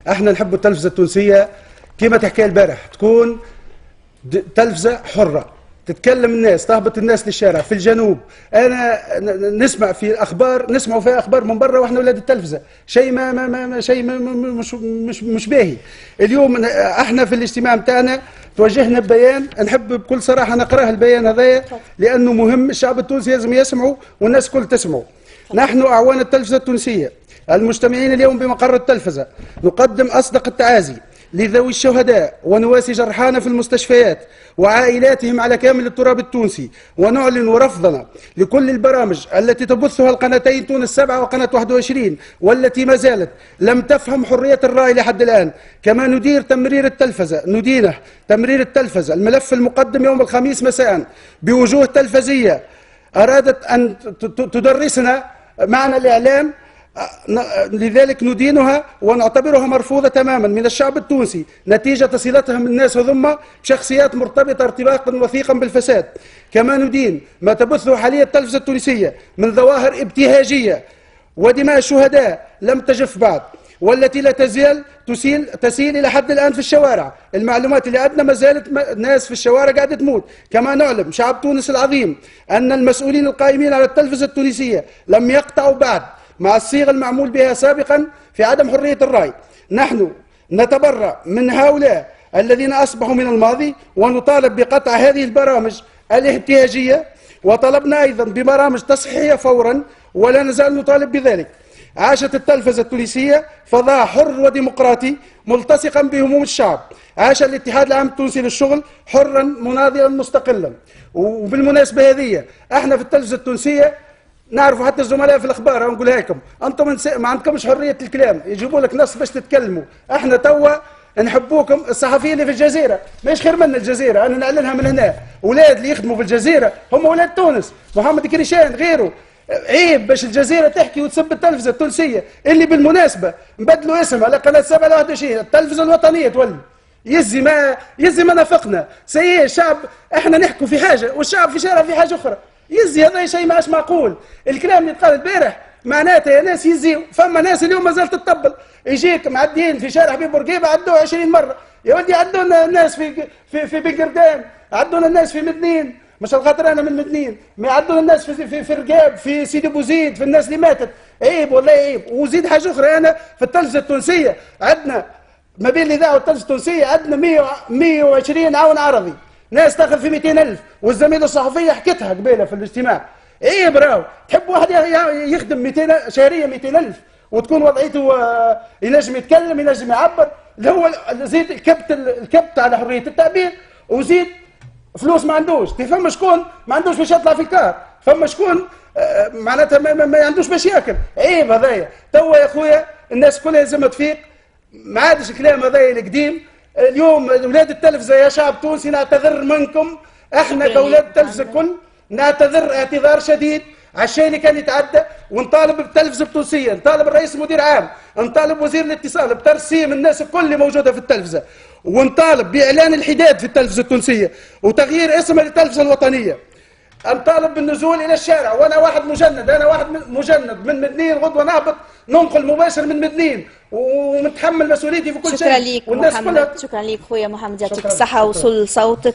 احنا نحب التلفزه التونسيه كما تحكي البارح، تكون تلفزه حره، تتكلم الناس، تهبط الناس للشارع. في الجنوب انا نسمع في الاخبار، نسمعوا فيها اخبار من برا واحنا اولاد التلفزه، شيء شيء مش باهي. اليوم احنا في الاجتماع نتاعنا توجهنا ببيان، نحب بكل صراحه نقراه البيان هذايا لانه مهم، الشعب التونسي لازم يسمعوا والناس الكل تسمعوا. نحن اعوان التلفزه التونسيه المجتمعين اليوم بمقر التلفزه نقدم اصدق التعازي لذوي الشهداء ونواسي جرحانا في المستشفيات وعائلاتهم على كامل التراب التونسي، ونعلن رفضنا لكل البرامج التي تبثها القناتين تونس 7 وقناة 21 والتي ما زالت لم تفهم حرية الرأي لحد الآن. كما ندينه تمرير التلفزة الملف المقدم يوم الخميس مساء بوجوه تلفزية أرادت أن تدرسنا معنى الإعلام، لذلك ندينها ونعتبرها مرفوضة تماما من الشعب التونسي نتيجة صلتهم الناس هذم بشخصيات مرتبطة ارتباطا وثيقا بالفساد. كما ندين ما تبثه حاليا التلفزة التونسية من ظواهر ابتهاجية ودماء الشهداء لم تجف بعد، والتي لا تزال تسيل إلى حد الآن في الشوارع. المعلومات اللي عندنا ما زالت ناس في الشوارع قاعدة تموت. كما نعلم شعب تونس العظيم أن المسؤولين القائمين على التلفزة التونسية لم يقطعوا بعد مع الصيغة المعمول بها سابقا في عدم حرية الرأي. نحن نتبرأ من هؤلاء الذين أصبحوا من الماضي ونطالب بقطع هذه البرامج الابتهاجية، وطلبنا أيضا ببرامج تصحيحية فورا ولا نزال نطالب بذلك. عاشت التلفزة التونسية فضاء حر وديمقراطي ملتصقا بهموم الشعب. عاش الاتحاد العام التونسي للشغل حرا مناضلا مستقلا. وبالمناسبة هذه احنا في التلفزة التونسية نعرفوا حتى الزملاء في الاخبار نقولها لكم، انتم ما عندكمش حريه الكلام، يجيبوا لك نص باش تتكلموا. احنا توا نحبوكم. الصحفيين اللي في الجزيره ماهيش خير من الجزيره، انا نعلنها من هنا، اولاد اللي يخدموا في الجزيره هم اولاد تونس، محمد كريشان غيره. عيب باش الجزيره تحكي وتسب التلفزه التونسيه اللي بالمناسبه نبدلوا اسمها لقناه 7 ل 21 التلفزه الوطنيه تولي. يزي ما نافقنا سيء الشعب، احنا نحكوا في حاجه والشعب في شارع في حاجه اخرى. يزي هذا شيء ماش معقول. الكلام اللي قال البارح معناته يا ناس يزيوا، فما ناس اليوم ما زالت تطبل، يجيك معديين في شارع حبيب بورقيبه عدوه 20 مره. يا ولدي عدونا الناس في بنقردان، عدونا الناس في مدنين، مش الخاطر انا من مدنين، ما عدونا الناس في رقاب، في سيدي بوزيد، في الناس اللي ماتت. عيب والله عيب. وزيد حاجه اخرى، انا في التلفزه التونسيه عندنا ما بين الاذاعه والتلفزه التونسيه عندنا 120 عاون عرضي، ناس تاخذ في 200,000، والزميله الصحفيه حكيتها قبيله في الاجتماع. ايه براو تحب واحد يخدم 200 شهريه 200,000 وتكون وضعيته ينجم يتكلم ينجم يعبر، اللي هو زيد الكبت على حريه التعبير، وزيد فلوس ما عندوش. فما شكون ما عندوش باش يطلع في الكار، فما شكون معناتها ما عندوش باش ياكل. عيب هذايا. توا يا خويا الناس كلها لازم تفيق، ما عادش الكلام هذايا القديم. اليوم اولاد التلفزه يا شعب تونسي نعتذر منكم، احنا كاولاد التلفزه الكل نعتذر اعتذار شديد على الشيء اللي كان يتعدى، ونطالب بالتلفزه التونسيه، نطالب الرئيس المدير عام، نطالب وزير الاتصال بترسيم الناس الكل اللي موجوده في التلفزه، ونطالب باعلان الحداد في التلفزه التونسيه وتغيير اسمها للتلفزه الوطنيه. نطالب بالنزول الى الشارع، وانا واحد مجند، من مدنين، غدوه نهبط ننقل مباشر من مدنين ومتحمل مسؤوليتي في كل شيء. شكرا ليك محمد، شكرا ليك خويا محمد، يعطيك الصحه وصل صوتك.